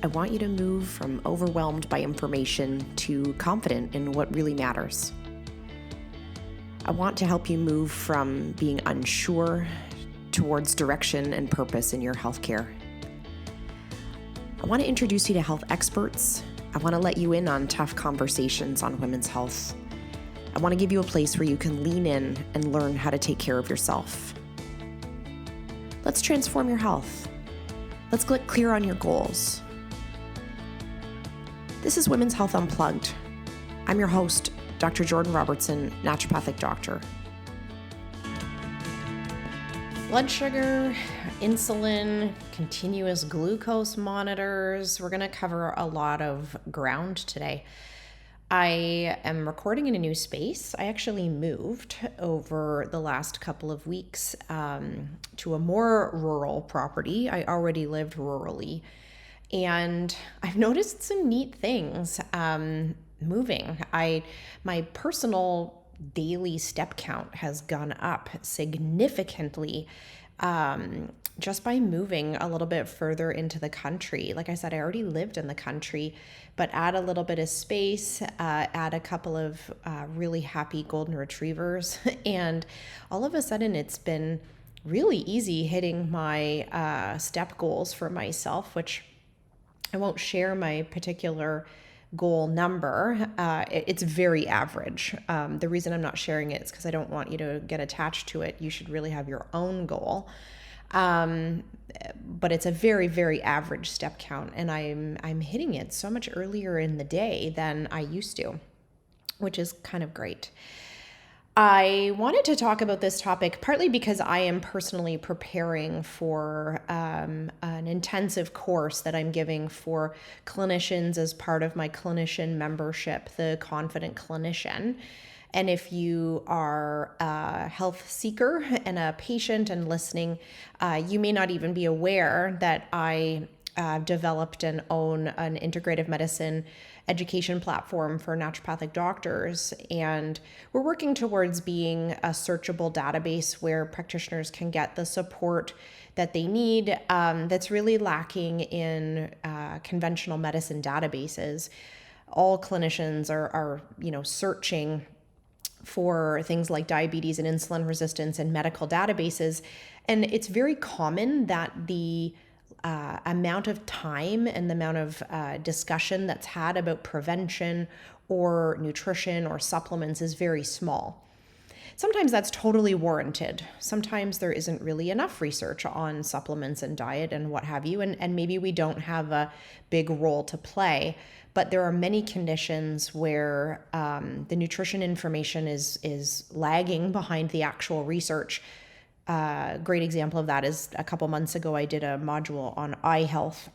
I want you to move from overwhelmed by information to confident in what really matters. I want to help you move from being unsure towards direction and purpose in your healthcare. I want to introduce you to health experts. I want to let you in on tough conversations on women's health. I want to give you a place where you can lean in and learn how to take care of yourself. Let's transform your health. Let's get clear on your goals. This is Women's Health Unplugged. I'm your host, Dr. Jordan Robertson, naturopathic doctor. Blood sugar, insulin, continuous glucose monitors. We're going to cover a lot of ground today. I am recording in a new space. I actually moved over the last couple of weeks to a more rural property. I already lived rurally, and I've noticed some neat things moving. My personal daily step count has gone up significantly just by moving a little bit further into the country. Like I said, I already lived in the country, but add a little bit of space, add a couple of really happy golden retrievers, and all of a sudden it's been really easy hitting my step goals for myself, which I won't share my particular goal number. It's very average. The reason I'm not sharing it is because I don't want you to get attached to it. You should really have your own goal. But it's a very, very average step count, and I'm hitting it so much earlier in the day than I used to, which is kind of great. I wanted to talk about this topic partly because I am personally preparing for an intensive course that I'm giving for clinicians as part of my clinician membership, the Confident Clinician. And if you are a health seeker and a patient and listening, you may not even be aware that I developed and own an integrative medicine education platform for naturopathic doctors. And we're working towards being a searchable database where practitioners can get the support that they need that's really lacking in conventional medicine databases. All clinicians are searching for things like diabetes and insulin resistance in medical databases. And it's very common that the amount of time and the amount of discussion that's had about prevention or nutrition or supplements is very small. Sometimes that's totally warranted. Sometimes there isn't really enough research on supplements and diet and what have you, and maybe we don't have a big role to play. But there are many conditions where the nutrition information is lagging behind the actual research. Great example of that is a couple months ago, I did a module on eye health.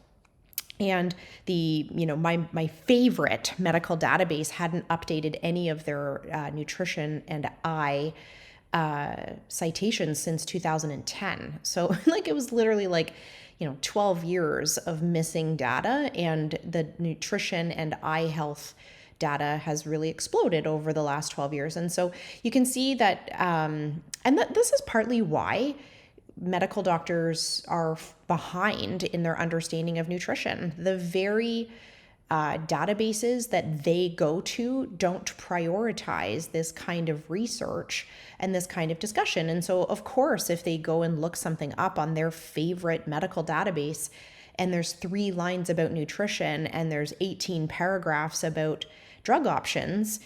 And my favorite medical database hadn't updated any of their nutrition and eye citations since 2010. So it was literally 12 years of missing data, and the nutrition and eye health data has really exploded over the last 12 years. And so you can see that, this is partly why medical doctors are behind in their understanding of nutrition. The very databases that they go to don't prioritize this kind of research and this kind of discussion. And so, of course, if they go and look something up on their favorite medical database and there's 3 lines about nutrition and there's 18 paragraphs about drug options,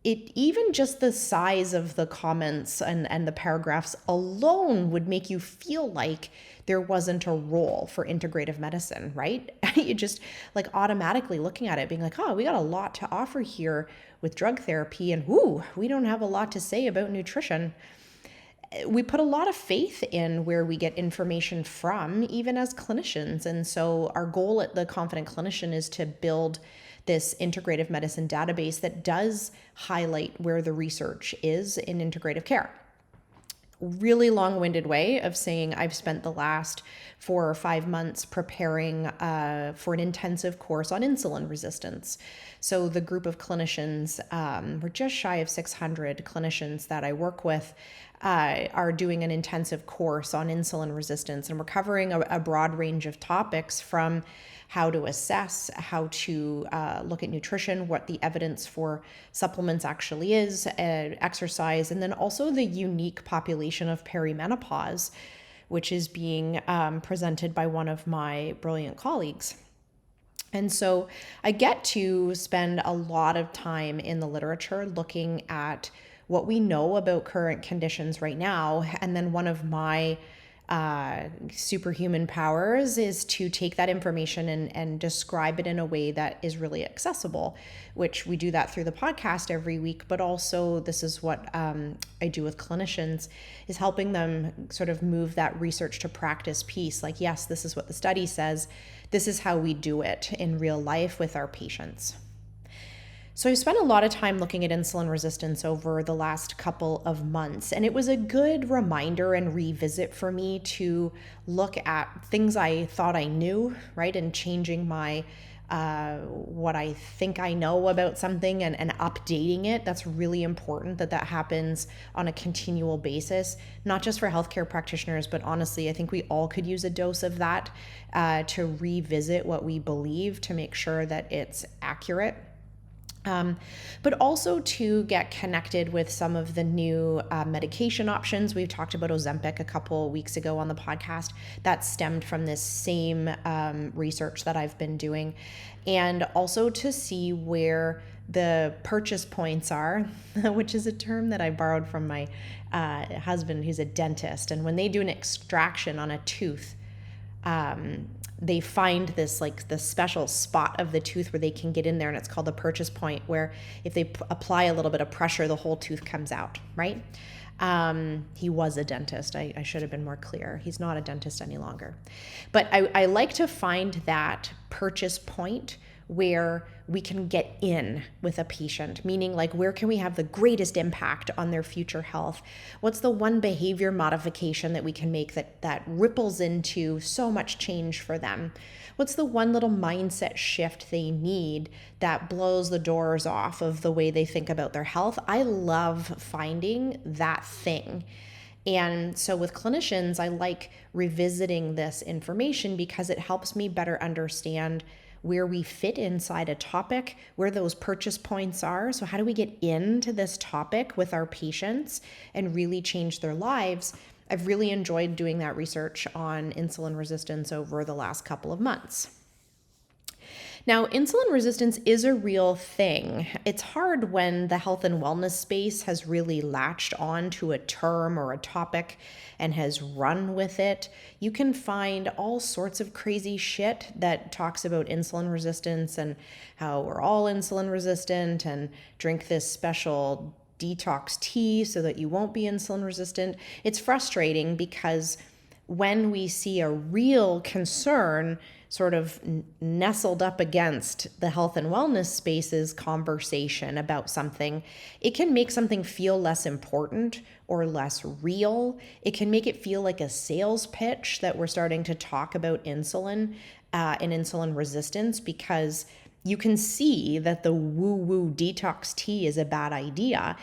even just the size of the comments and the paragraphs alone would make you feel like there wasn't a role for integrative medicine, right? You just automatically looking at it being like, oh, we got a lot to offer here with drug therapy, and we don't have a lot to say about nutrition. We put a lot of faith in where we get information from, even as clinicians. And so our goal at the Confident Clinician is to build this integrative medicine database that does highlight where the research is in integrative care. Really long-winded way of saying I've spent the last 4 or 5 months preparing for an intensive course on insulin resistance. So the group of clinicians, we're just shy of 600 clinicians that I work with, are doing an intensive course on insulin resistance, and we're covering a broad range of topics from how to assess, how to look at nutrition, what the evidence for supplements actually is, exercise, and then also the unique population of perimenopause, which is being presented by one of my brilliant colleagues. And so I get to spend a lot of time in the literature looking at what we know about current conditions right now. And then one of my superhuman powers is to take that information and describe it in a way that is really accessible, which we do that through the podcast every week. But also this is what I do with clinicians, is helping them sort of move that research to practice piece. Like, yes, this is what the study says. This is how we do it in real life with our patients. So I spent a lot of time looking at insulin resistance over the last couple of months, and it was a good reminder and revisit for me to look at things I thought I knew, right? And changing my what I think I know about something and updating it. That's really important that happens on a continual basis, not just for healthcare practitioners, but honestly, I think we all could use a dose of that to revisit what we believe to make sure that it's accurate. But also to get connected with some of the new medication options. We've talked about Ozempic a couple weeks ago on the podcast. That stemmed from this same research that I've been doing. And also to see where the purchase points are, which is a term that I borrowed from my husband, who's a dentist. And when they do an extraction on a tooth, they find this, like, the special spot of the tooth where they can get in there, and it's called the purchase point, where if they apply a little bit of pressure, the whole tooth comes out, right? He was a dentist. I should have been more clear. He's not a dentist any longer. But I like to find that purchase point where we can get in with a patient, meaning like, where can we have the greatest impact on their future health? What's the one behavior modification that we can make that ripples into so much change for them? What's the one little mindset shift they need that blows the doors off of the way they think about their health? I love finding that thing. And so with clinicians, I like revisiting this information because it helps me better understand where we fit inside a topic, where those purchase points are. So how do we get into this topic with our patients and really change their lives? I've really enjoyed doing that research on insulin resistance over the last couple of months. Now, insulin resistance is a real thing. It's hard when the health and wellness space has really latched on to a term or a topic and has run with it. You can find all sorts of crazy shit that talks about insulin resistance and how we're all insulin resistant, and drink this special detox tea so that you won't be insulin resistant. It's frustrating because when we see a real concern sort of nestled up against the health and wellness space's conversation about something, it can make something feel less important or less real. It can make it feel like a sales pitch that we're starting to talk about insulin and insulin resistance, because you can see that the woo-woo detox tea is a bad idea.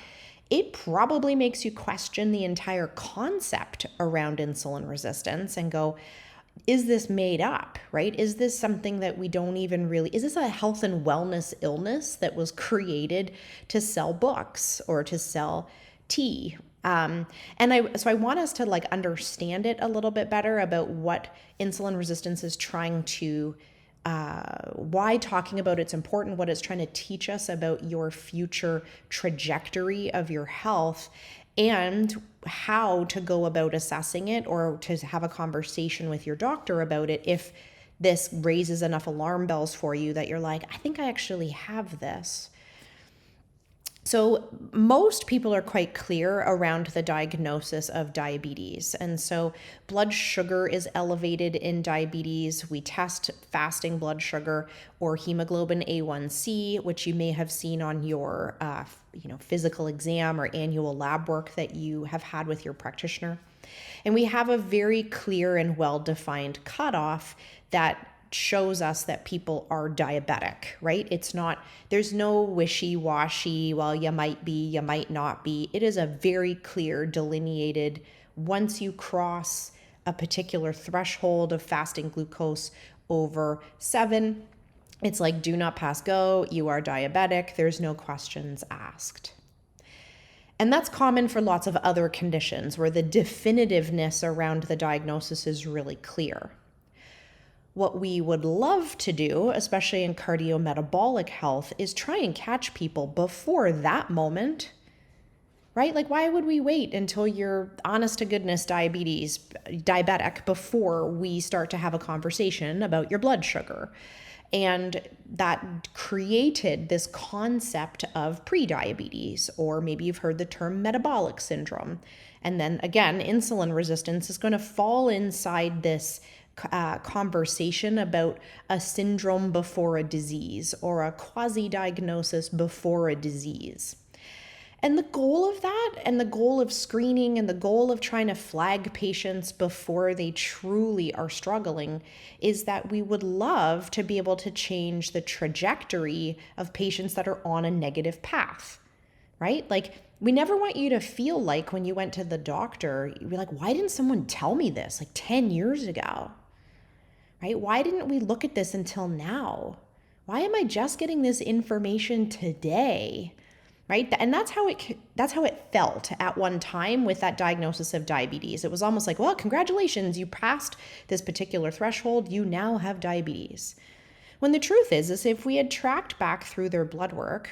It probably makes you question the entire concept around insulin resistance and go, is this made up, right? Is this something that we don't even really, is this a health and wellness illness that was created to sell books or to sell tea? So I want us to like understand it a little bit better about what insulin resistance is trying to, why talking about it's important, what it's trying to teach us about your future trajectory of your health, and how to go about assessing it, or to have a conversation with your doctor about it if this raises enough alarm bells for you that you're like, I think I actually have this. So most people are quite clear around the diagnosis of diabetes. And so blood sugar is elevated in diabetes. We test fasting blood sugar or hemoglobin A1C, which you may have seen on your physical exam or annual lab work that you have had with your practitioner. And we have a very clear and well-defined cutoff that shows us that people are diabetic, right? There's no wishy-washy, well, you might be, you might not be. It is a very clear, delineated, once you cross a particular threshold of fasting glucose over 7, it's like, do not pass go, you are diabetic, there's no questions asked. And that's common for lots of other conditions where the definitiveness around the diagnosis is really clear. What we would love to do, especially in cardiometabolic health, is try and catch people before that moment, right? Like, why would we wait until you're honest to goodness diabetic before we start to have a conversation about your blood sugar? And that created this concept of prediabetes, or maybe you've heard the term metabolic syndrome. And then again, insulin resistance is going to fall inside this conversation about a syndrome before a disease, or a quasi-diagnosis before a disease. And the goal of that, and the goal of screening, and the goal of trying to flag patients before they truly are struggling, is that we would love to be able to change the trajectory of patients that are on a negative path, right? Like, we never want you to feel like when you went to the doctor, you'd be like, why didn't someone tell me this like 10 years ago, right? Why didn't we look at this until now? Why am I just getting this information today? Right? And that's how it felt at one time with that diagnosis of diabetes. It was almost like, well, congratulations, you passed this particular threshold, you now have diabetes. When the truth is if we had tracked back through their blood work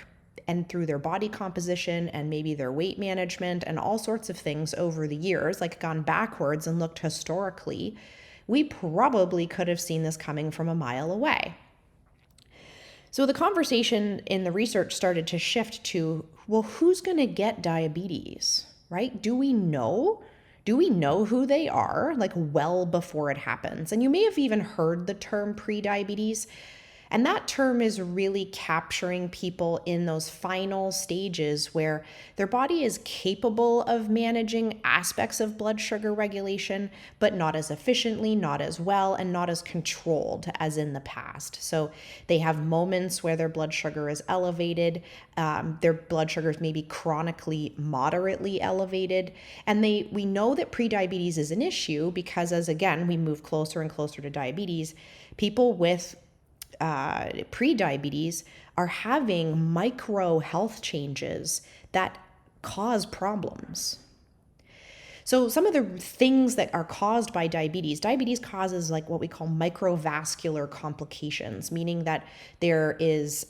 and through their body composition and maybe their weight management and all sorts of things over the years, like gone backwards and looked historically, we probably could have seen this coming from a mile away. So the conversation in the research started to shift to, well, who's going to get diabetes, right? Do we know who they are, like, well before it happens? And you may have even heard the term prediabetes. And that term is really capturing people in those final stages where their body is capable of managing aspects of blood sugar regulation, but not as efficiently, not as well, and not as controlled as in the past. So they have moments where their blood sugar is elevated, their blood sugar is maybe chronically moderately elevated. And we know that prediabetes is an issue because, as again, we move closer and closer to diabetes, people with prediabetes are having micro health changes that cause problems. So some of the things that are caused by diabetes causes like what we call microvascular complications, meaning that there is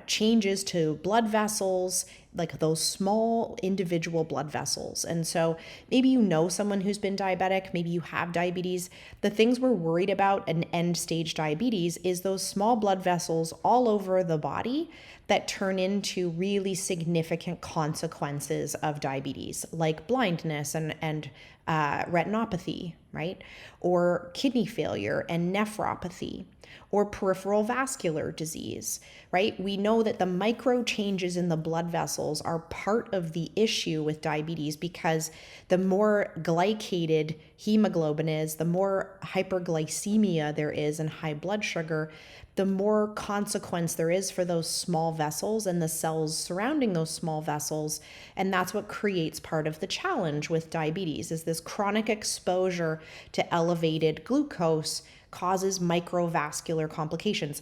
changes to blood vessels, like those small individual blood vessels. And so maybe you know someone who's been diabetic, maybe you have diabetes. The things we're worried about in end stage diabetes is those small blood vessels all over the body that turn into really significant consequences of diabetes, like blindness and retinopathy, right? Or kidney failure and nephropathy, or peripheral vascular disease, right? We know that the micro changes in the blood vessels are part of the issue with diabetes because the more glycated hemoglobin is, the more hyperglycemia there is and high blood sugar, the more consequence there is for those small vessels and the cells surrounding those small vessels. And that's what creates part of the challenge with diabetes, is this chronic exposure to elevated glucose causes microvascular complications.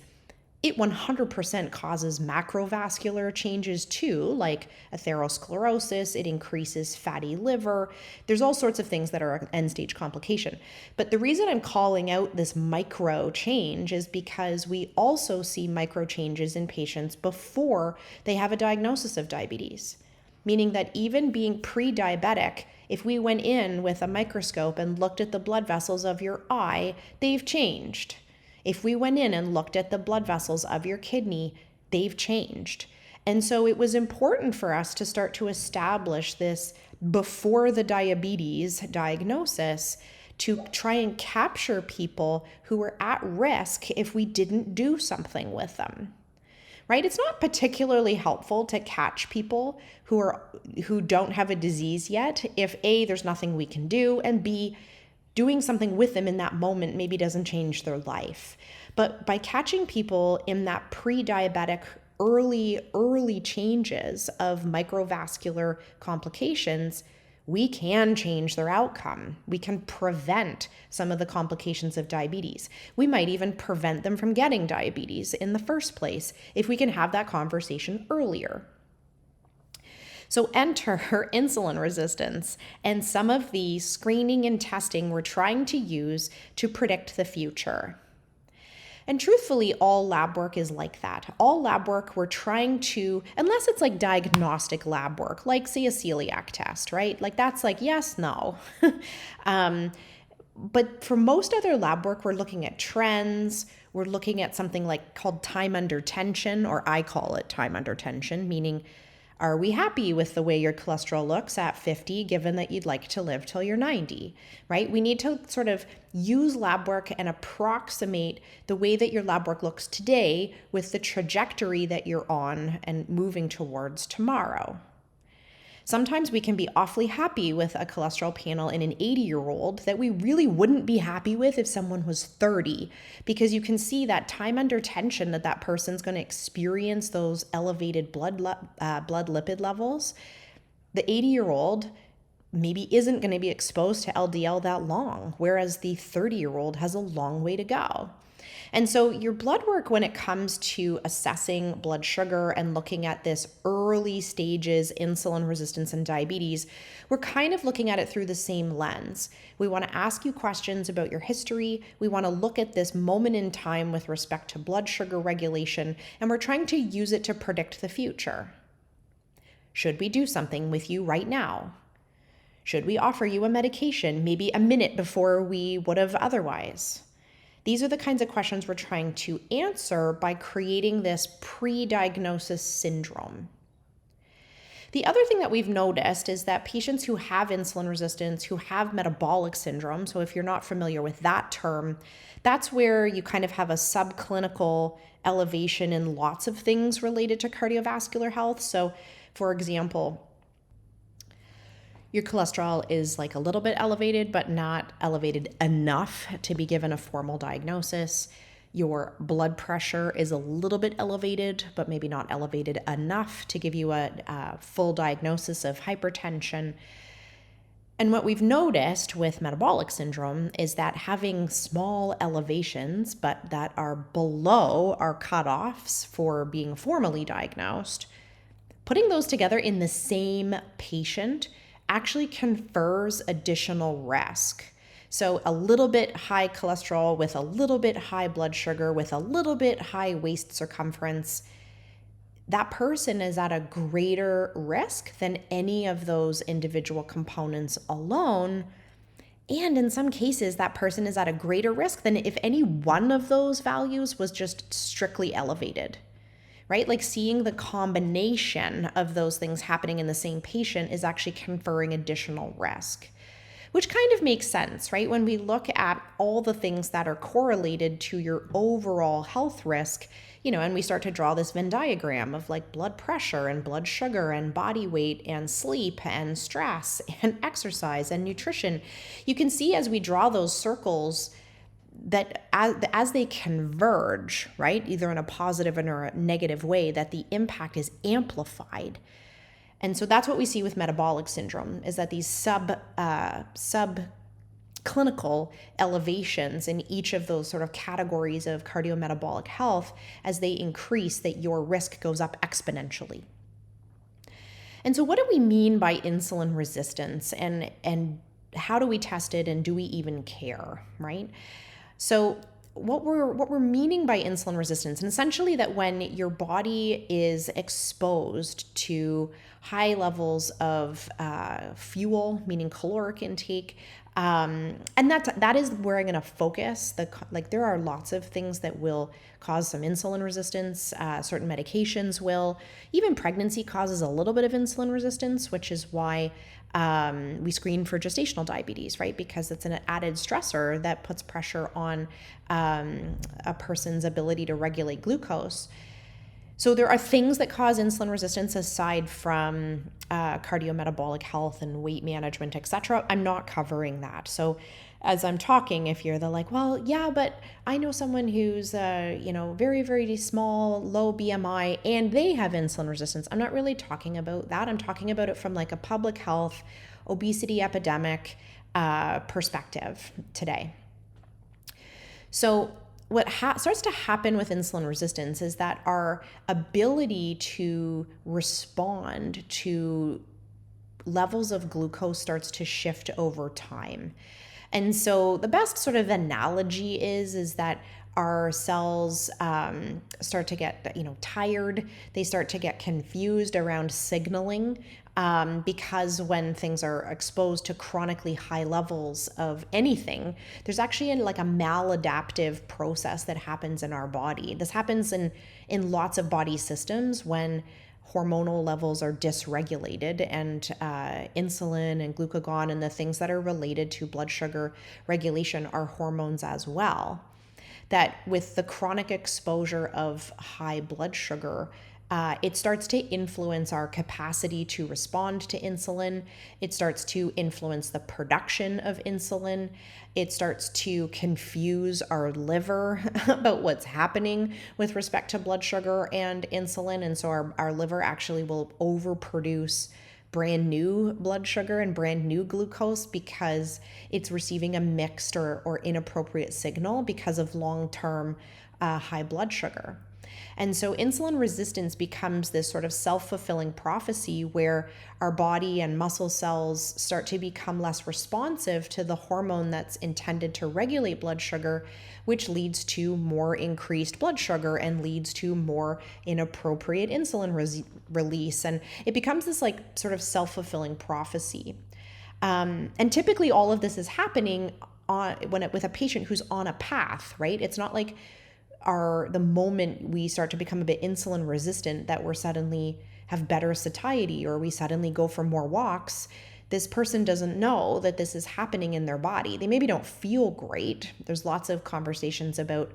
It 100% causes macrovascular changes too, like atherosclerosis. It increases fatty liver. There's all sorts of things that are an end-stage complication. But the reason I'm calling out this micro change is because we also see micro changes in patients before they have a diagnosis of diabetes, meaning that even being pre-diabetic, if we went in with a microscope and looked at the blood vessels of your eye, they've changed. If we went in and looked at the blood vessels of your kidney, they've changed. And so it was important for us to start to establish this before the diabetes diagnosis to try and capture people who were at risk if we didn't do something with them. Right? It's not particularly helpful to catch people who don't have a disease yet if A, there's nothing we can do, and B, doing something with them in that moment maybe doesn't change their life. But by catching people in that pre-diabetic early changes of microvascular complications, we can change their outcome. We can prevent some of the complications of diabetes. We might even prevent them from getting diabetes in the first place if we can have that conversation earlier. So enter insulin resistance and some of the screening and testing we're trying to use to predict the future. And truthfully, all lab work is like that. All lab work, we're trying to, unless it's like diagnostic lab work, like say a celiac test, right? Like that's like, yes, no. But for most other lab work, we're looking at trends. We're looking at something like called time under tension, or I call it time under tension, meaning are we happy with the way your cholesterol looks at 50, given that you'd like to live till you're 90, right? We need to sort of use lab work and approximate the way that your lab work looks today with the trajectory that you're on and moving towards tomorrow. Sometimes we can be awfully happy with a cholesterol panel in an 80-year-old that we really wouldn't be happy with if someone was 30, because you can see that time under tension that person's going to experience those elevated blood lipid levels. The 80-year-old maybe isn't going to be exposed to LDL that long, whereas the 30-year-old has a long way to go. And so your blood work, when it comes to assessing blood sugar and looking at this early stages, insulin resistance and diabetes, we're kind of looking at it through the same lens. We want to ask you questions about your history. We want to look at this moment in time with respect to blood sugar regulation, and we're trying to use it to predict the future. Should we do something with you right now? Should we offer you a medication maybe a minute before we would have otherwise? These are the kinds of questions we're trying to answer by creating this pre-diagnosis syndrome. The other thing that we've noticed is that patients who have insulin resistance, who have metabolic syndrome, so if you're not familiar with that term, that's where you kind of have a subclinical elevation in lots of things related to cardiovascular health. So, for example, your cholesterol is like a little bit elevated, but not elevated enough to be given a formal diagnosis. Your blood pressure is a little bit elevated, but maybe not elevated enough to give you a full diagnosis of hypertension. And what we've noticed with metabolic syndrome is that having small elevations, but that are below our cutoffs for being formally diagnosed, putting those together in the same patient actually confers additional risk. So a little bit high cholesterol with a little bit high blood sugar with a little bit high waist circumference, that person is at a greater risk than any of those individual components alone. And in some cases, that person is at a greater risk than if any one of those values was just strictly elevated. Right? Like seeing the combination of those things happening in the same patient is actually conferring additional risk, which kind of makes sense, right? When we look at all the things that are correlated to your overall health risk, and we start to draw this Venn diagram of like blood pressure and blood sugar and body weight and sleep and stress and exercise and nutrition, you can see as we draw those circles that as they converge, right, either in a positive or a negative way, that the impact is amplified. And so that's what we see with metabolic syndrome, is that these subclinical elevations in each of those sort of categories of cardiometabolic health, as they increase, that your risk goes up exponentially. And so what do we mean by insulin resistance, and how do we test it, and do we even care, right? So what we're meaning by insulin resistance, and essentially that when your body is exposed to high levels of fuel, meaning caloric intake, and that is where I'm going to focus. There are lots of things that will cause some insulin resistance. Certain medications will. Even pregnancy causes a little bit of insulin resistance, which is why we screen for gestational diabetes, right? Because it's an added stressor that puts pressure on a person's ability to regulate glucose. So there are things that cause insulin resistance aside from cardiometabolic health and weight management, etc. I'm not covering that. So as I'm talking, if you're like, well, yeah, but I know someone who's, very, very small, low BMI, and they have insulin resistance. I'm not really talking about that. I'm talking about it from like a public health, obesity epidemic perspective today. So what starts to happen with insulin resistance is that our ability to respond to levels of glucose starts to shift over time. And so the best sort of analogy is that our cells start to get tired. They start to get confused around signaling because when things are exposed to chronically high levels of anything, there's actually like a maladaptive process that happens in our body. This happens in lots of body systems when hormonal levels are dysregulated, and insulin and glucagon and the things that are related to blood sugar regulation are hormones as well. That with the chronic exposure of high blood sugar, it starts to influence our capacity to respond to insulin. It starts to influence the production of insulin. It starts to confuse our liver about what's happening with respect to blood sugar and insulin. And so our liver actually will overproduce brand new blood sugar and brand new glucose because it's receiving a mixed or inappropriate signal because of long-term high blood sugar. And so insulin resistance becomes this sort of self-fulfilling prophecy where our body and muscle cells start to become less responsive to the hormone that's intended to regulate blood sugar, which leads to more increased blood sugar and leads to more inappropriate insulin release. And it becomes this like sort of self-fulfilling prophecy. And typically all of this is happening with a patient who's on a path, right? It's not like the moment we start to become a bit insulin resistant that we're suddenly have better satiety or we suddenly go for more walks. This person doesn't know that this is happening in their body. They maybe don't feel great. There's lots of conversations about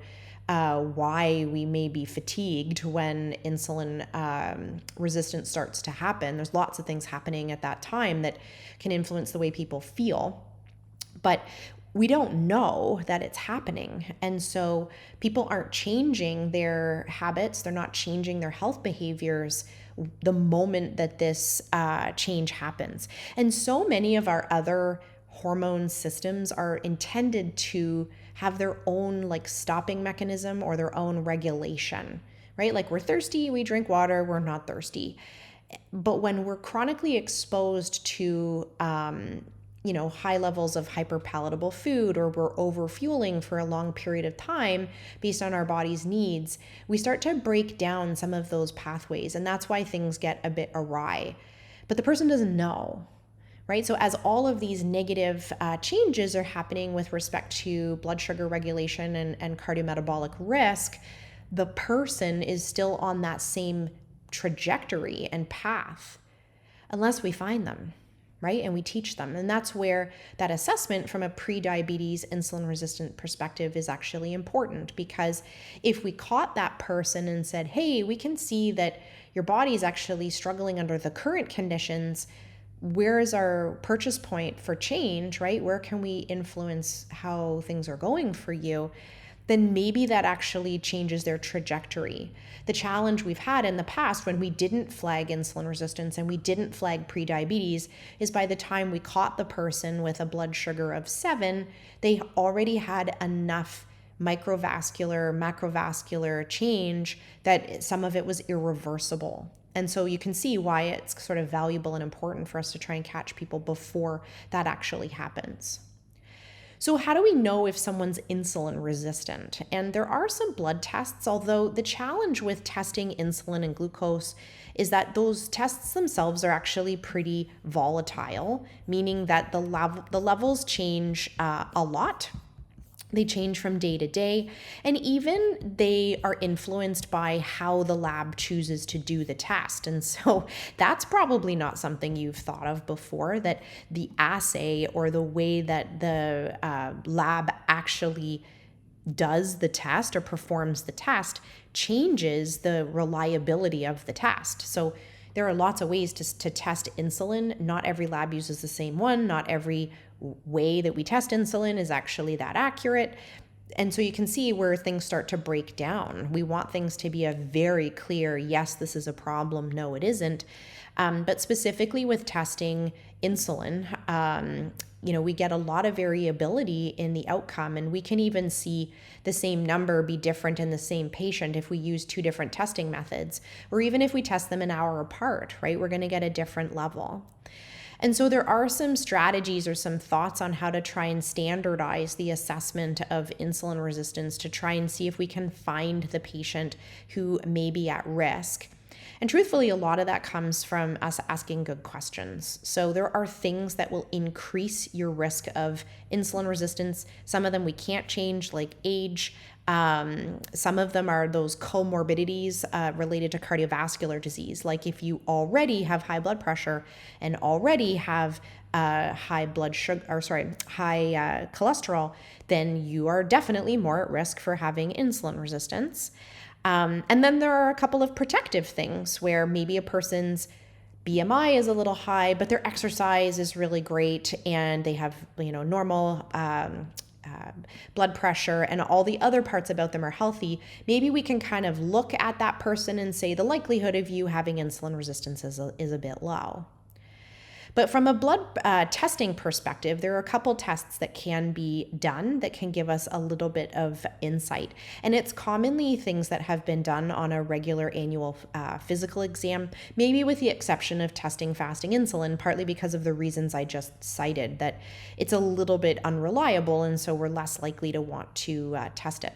why we may be fatigued when insulin resistance starts to happen. There's lots of things happening at that time that can influence the way people feel. But we don't know that it's happening. And so people aren't changing their habits. They're not changing their health behaviors the moment that this change happens. And so many of our other hormone systems are intended to have their own like stopping mechanism or their own regulation, right? Like we're thirsty, we drink water, we're not thirsty. But when we're chronically exposed to high levels of hyperpalatable food, or we're overfueling for a long period of time based on our body's needs, we start to break down some of those pathways. And that's why things get a bit awry. But the person doesn't know, right? So as all of these negative changes are happening with respect to blood sugar regulation and cardiometabolic risk, the person is still on that same trajectory and path unless we find them, right? And we teach them. And that's where that assessment from a pre-diabetes insulin resistant perspective is actually important, because if we caught that person and said, hey, we can see that your body is actually struggling under the current conditions, where is our purchase point for change, right? Where can we influence how things are going for you? Then maybe that actually changes their trajectory. The challenge we've had in the past when we didn't flag insulin resistance and we didn't flag prediabetes is by the time we caught the person with a blood sugar of 7, they already had enough microvascular, macrovascular change that some of it was irreversible. And so you can see why it's sort of valuable and important for us to try and catch people before that actually happens. So how do we know if someone's insulin resistant? And there are some blood tests, although the challenge with testing insulin and glucose is that those tests themselves are actually pretty volatile, meaning that the levels change a lot. They change from day to day, and even they are influenced by how the lab chooses to do the test. And so that's probably not something you've thought of before, that the assay or the way that the lab actually does the test or performs the test changes the reliability of the test. So there are lots of ways to test insulin. Not every lab uses the same one. Not every way that we test insulin is actually that accurate. And so you can see where things start to break down. We want things to be a very clear, yes, this is a problem, no, it isn't. But specifically with testing insulin, we get a lot of variability in the outcome, and we can even see the same number be different in the same patient if we use two different testing methods, or even if we test them an hour apart, right? We're going to get a different level. And so there are some strategies or some thoughts on how to try and standardize the assessment of insulin resistance to try and see if we can find the patient who may be at risk. And truthfully, a lot of that comes from us asking good questions. So there are things that will increase your risk of insulin resistance. Some of them we can't change, like age. Some of them are those comorbidities related to cardiovascular disease. Like if you already have high blood pressure and already have high cholesterol, then you are definitely more at risk for having insulin resistance. And then there are a couple of protective things where maybe a person's BMI is a little high, but their exercise is really great and they have, normal blood pressure and all the other parts about them are healthy. Maybe we can kind of look at that person and say the likelihood of you having insulin resistance is a bit low. But from a blood testing perspective, there are a couple tests that can be done that can give us a little bit of insight. And it's commonly things that have been done on a regular annual physical exam, maybe with the exception of testing fasting insulin, partly because of the reasons I just cited, that it's a little bit unreliable, and so we're less likely to want to test it.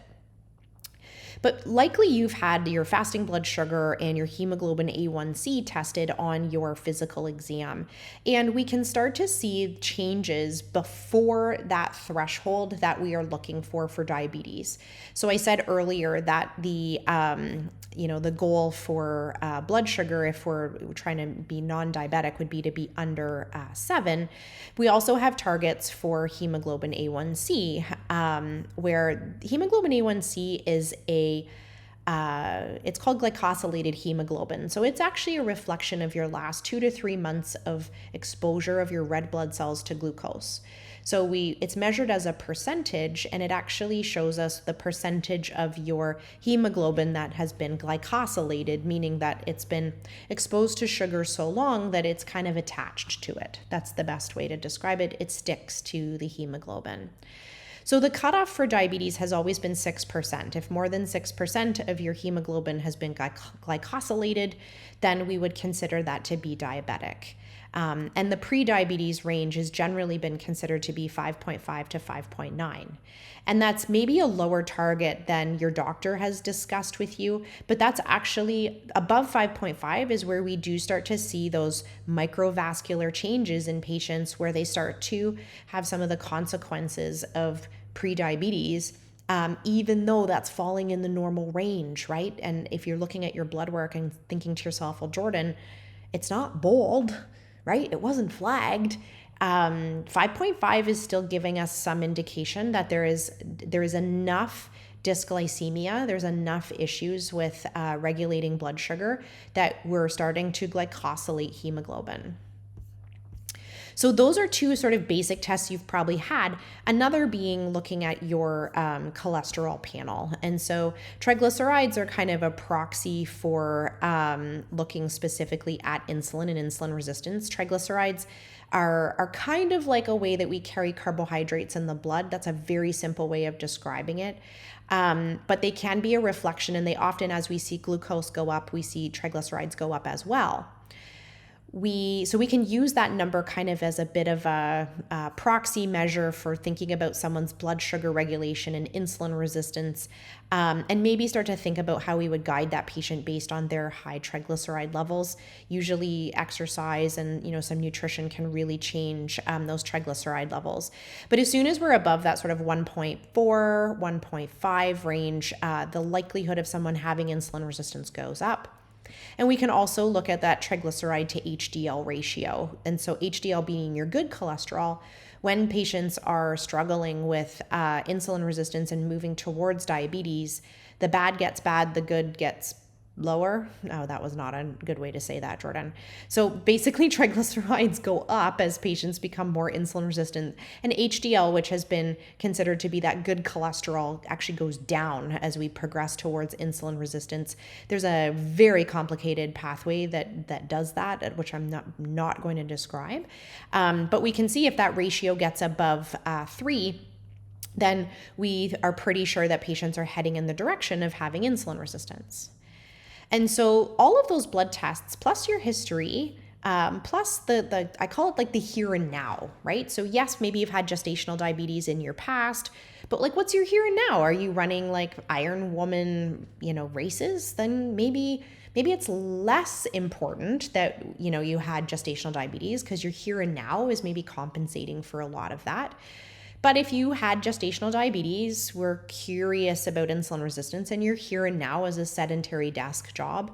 But likely you've had your fasting blood sugar and your hemoglobin A1C tested on your physical exam. And we can start to see changes before that threshold that we are looking for diabetes. So I said earlier that the goal for blood sugar, if we're trying to be non-diabetic, would be to be under 7. We also have targets for hemoglobin A1C, where hemoglobin A1C is it's called glycosylated hemoglobin. So it's actually a reflection of your last 2 to 3 months of exposure of your red blood cells to glucose. So it's measured as a percentage, and it actually shows us the percentage of your hemoglobin that has been glycosylated, meaning that it's been exposed to sugar so long that it's kind of attached to it. That's the best way to describe it. It sticks to the hemoglobin. So the cutoff for diabetes has always been 6%. If more than 6% of your hemoglobin has been glycosylated, then we would consider that to be diabetic. And the pre-diabetes range has generally been considered to be 5.5 to 5.9. And that's maybe a lower target than your doctor has discussed with you, but that's actually above 5.5 is where we do start to see those microvascular changes in patients where they start to have some of the consequences of pre-diabetes, even though that's falling in the normal range, right? And if you're looking at your blood work and thinking to yourself, well, Jordan, it's not bold, right? It wasn't flagged. 5.5 is still giving us some indication that there is enough dysglycemia, there's enough issues with regulating blood sugar that we're starting to glycosylate hemoglobin. So those are two sort of basic tests you've probably had. Another being looking at your cholesterol panel. And so triglycerides are kind of a proxy for looking specifically at insulin and insulin resistance. Triglycerides are kind of like a way that we carry carbohydrates in the blood. That's a very simple way of describing it. But they can be a reflection, and they often, as we see glucose go up, we see triglycerides go up as well. So we can use that number kind of as a bit of a proxy measure for thinking about someone's blood sugar regulation and insulin resistance, and maybe start to think about how we would guide that patient based on their high triglyceride levels. Usually exercise and some nutrition can really change those triglyceride levels. But as soon as we're above that sort of 1.4, 1.5 range, the likelihood of someone having insulin resistance goes up. And we can also look at that triglyceride to HDL ratio. And so HDL being your good cholesterol, when patients are struggling with insulin resistance and moving towards diabetes, the bad gets bad, the good gets lower. No, that was not a good way to say that, Jordan. So basically, triglycerides go up as patients become more insulin resistant, and HDL, which has been considered to be that good cholesterol, actually goes down as we progress towards insulin resistance. There's a very complicated pathway that does that, which I'm not going to describe. But we can see if that ratio gets above 3, then we are pretty sure that patients are heading in the direction of having insulin resistance. And so all of those blood tests, plus your history, plus the I call it like the here and now, right? So yes, maybe you've had gestational diabetes in your past, but like, what's your here and now? Are you running like Iron Woman, races? Then maybe it's less important that, you had gestational diabetes, because your here and now is maybe compensating for a lot of that. But if you had gestational diabetes, we're curious about insulin resistance, and you're here and now as a sedentary desk job,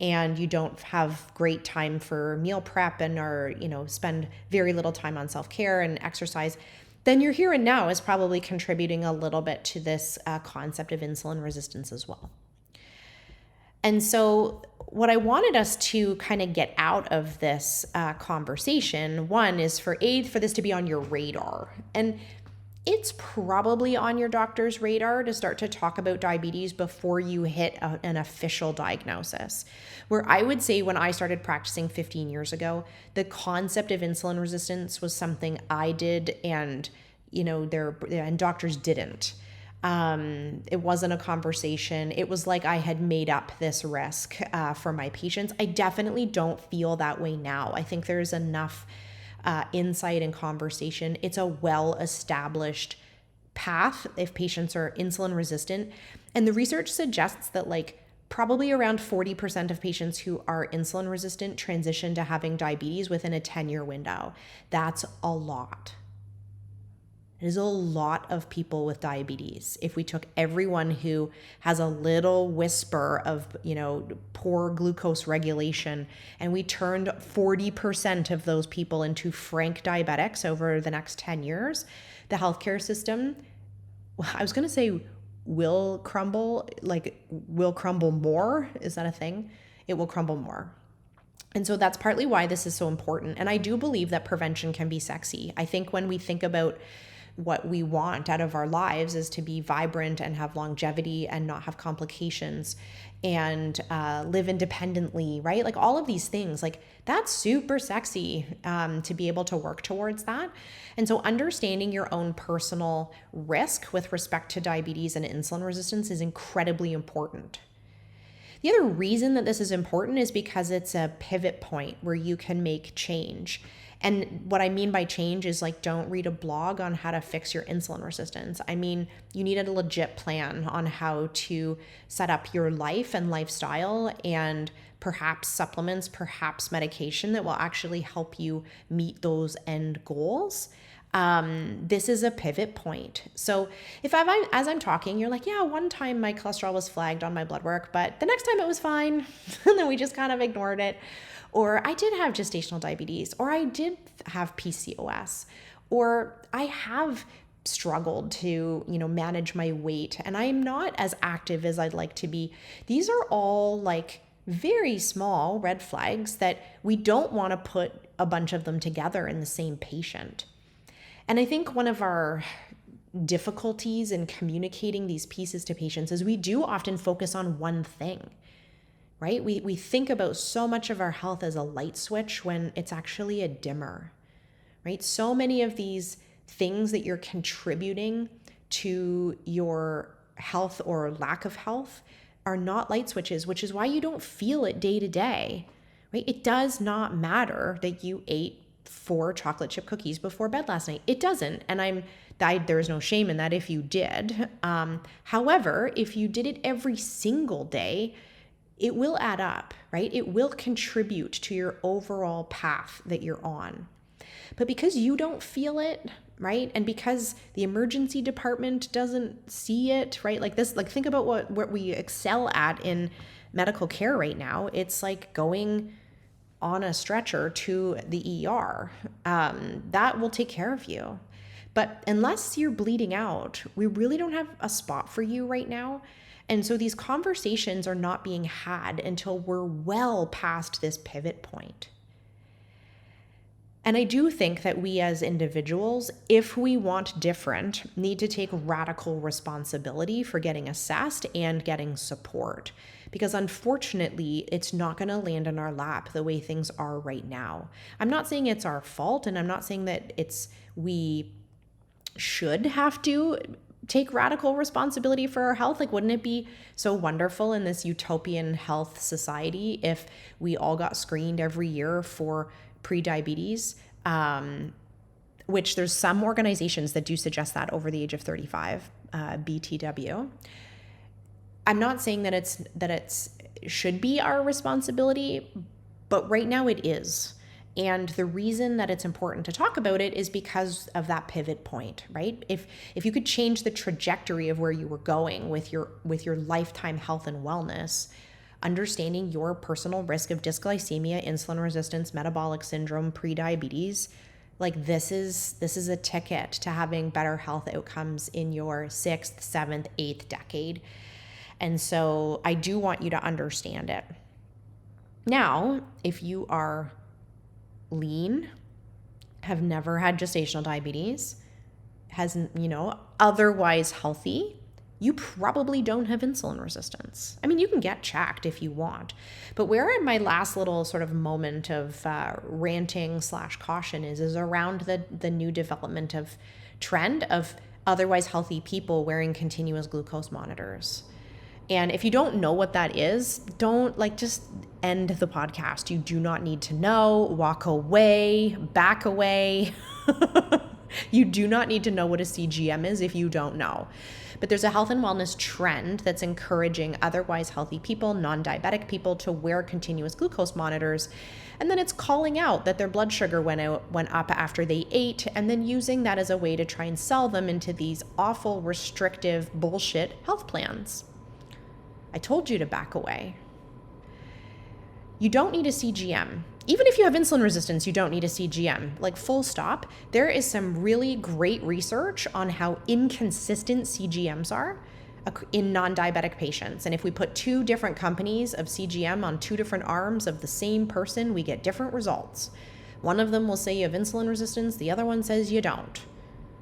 and you don't have great time for meal prep or spend very little time on self-care and exercise, then your here and now is probably contributing a little bit to this concept of insulin resistance as well. And so what I wanted us to kind of get out of this conversation, one, is for this to be on your radar. And it's probably on your doctor's radar to start to talk about diabetes before you hit an official diagnosis. Where I would say when I started practicing 15 years ago, the concept of insulin resistance was something I did, and and doctors didn't. It wasn't a conversation. It was like I had made up this risk for my patients. I definitely don't feel that way now. I think there's enough insight and conversation. It's a well-established path if patients are insulin resistant. And the research suggests that probably around 40% of patients who are insulin resistant transition to having diabetes within a 10-year window. That's a lot. It is a lot of people with diabetes. If we took everyone who has a little whisper of, poor glucose regulation, and we turned 40% of those people into frank diabetics over the next 10 years, the healthcare system, I was going to say will crumble more. Is that a thing? It will crumble more. And so that's partly why this is so important. And I do believe that prevention can be sexy. I think when we think about what we want out of our lives is to be vibrant and have longevity and not have complications and live independently, right? Like all of these things, that's super sexy to be able to work towards that. And so understanding your own personal risk with respect to diabetes and insulin resistance is incredibly important. The other reason that this is important is because it's a pivot point where you can make change. And what I mean by change is don't read a blog on how to fix your insulin resistance. I mean, you need a legit plan on how to set up your life and lifestyle, and perhaps supplements, perhaps medication that will actually help you meet those end goals. This is a pivot point. So if as I'm talking, you're like, yeah, one time my cholesterol was flagged on my blood work, but the next time it was fine. And then we just kind of ignored it. Or I did have gestational diabetes, or I did have PCOS, or I have struggled to, manage my weight, and I'm not as active as I'd like to be. These are all very small red flags that we don't want to put a bunch of them together in the same patient. And I think one of our difficulties in communicating these pieces to patients is we do often focus on one thing. Right? We think about so much of our health as a light switch when it's actually a dimmer, right? So many of these things that you're contributing to your health or lack of health are not light switches, which is why you don't feel it day to day, right? It does not matter that you ate 4 chocolate chip cookies before bed last night. It doesn't. And there's no shame in that if you did. However, if you did it every single day, it will add up, right? It will contribute to your overall path that you're on. But because you don't feel it, right? And because the emergency department doesn't see it, right? Think about what we excel at in medical care right now. It's like going on a stretcher to the ER. That will take care of you. But unless you're bleeding out, we really don't have a spot for you right now. And so these conversations are not being had until we're well past this pivot point. And I do think that we as individuals, if we want different, need to take radical responsibility for getting assessed and getting support. Because unfortunately, it's not going to land in our lap the way things are right now. I'm not saying it's our fault, and I'm not saying that we should have to take radical responsibility for our health. Like, wouldn't it be so wonderful in this utopian health society if we all got screened every year for prediabetes, which there's some organizations that do suggest that over the age of 35, BTW. I'm not saying that it's should be our responsibility, but right now it is. And the reason that it's important to talk about it is because of that pivot point, right? If you could change the trajectory of where you were going with your lifetime health and wellness, understanding your personal risk of dysglycemia, insulin resistance, metabolic syndrome, prediabetes, like this is a ticket to having better health outcomes in your 6th, 7th, 8th decade. And so I do want you to understand it. Now, if you are lean, have never had gestational diabetes, otherwise healthy, you probably don't have insulin resistance. I mean, you can get checked if you want, but where my last little sort of moment of ranting / caution is around the new development of trend of otherwise healthy people wearing continuous glucose monitors. And if you don't know what that is, just end the podcast. You do not need to know. Walk away, back away. You do not need to know what a CGM is if you don't know. But there's a health and wellness trend that's encouraging otherwise healthy people, non-diabetic people, to wear continuous glucose monitors. And then it's calling out that their blood sugar went up after they ate, and then using that as a way to try and sell them into these awful, restrictive, bullshit health plans. I told you to back away. You don't need a CGM. Even if you have insulin resistance, you don't need a CGM. Like, full stop. There is some really great research on how inconsistent CGMs are in non-diabetic patients. And if we put 2 different companies of CGM on 2 different arms of the same person, we get different results. One of them will say you have insulin resistance. The other one says you don't.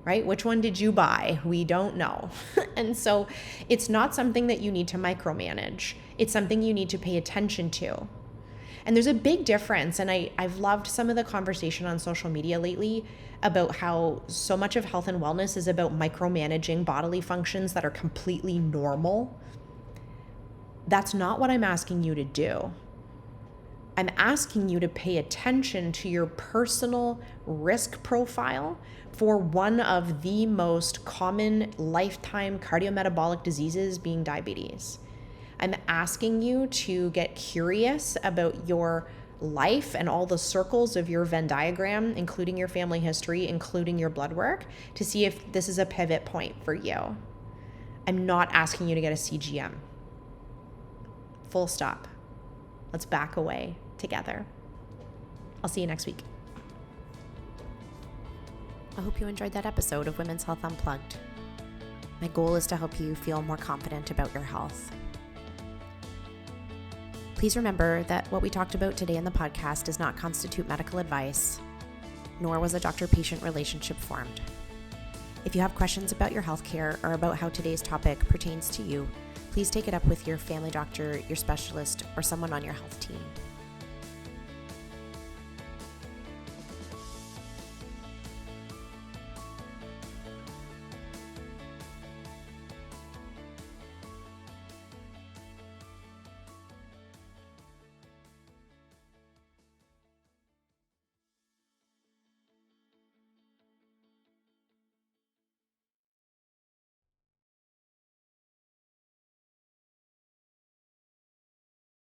Right? Which one did you buy? We don't know. And so it's not something that you need to micromanage. It's something you need to pay attention to. And there's a big difference. And I've loved some of the conversation on social media lately about how so much of health and wellness is about micromanaging bodily functions that are completely normal. That's not what I'm asking you to do. I'm asking you to pay attention to your personal risk profile for one of the most common lifetime cardiometabolic diseases, being diabetes. I'm asking you to get curious about your life and all the circles of your Venn diagram, including your family history, including your blood work, to see if this is a pivot point for you. I'm not asking you to get a CGM. Full stop. Let's back away together. I'll see you next week. I hope you enjoyed that episode of Women's Health Unplugged. My goal is to help you feel more confident about your health. Please remember that what we talked about today in the podcast does not constitute medical advice, nor was a doctor-patient relationship formed. If you have questions about your healthcare or about how today's topic pertains to you, please take it up with your family doctor, your specialist, or someone on your health team.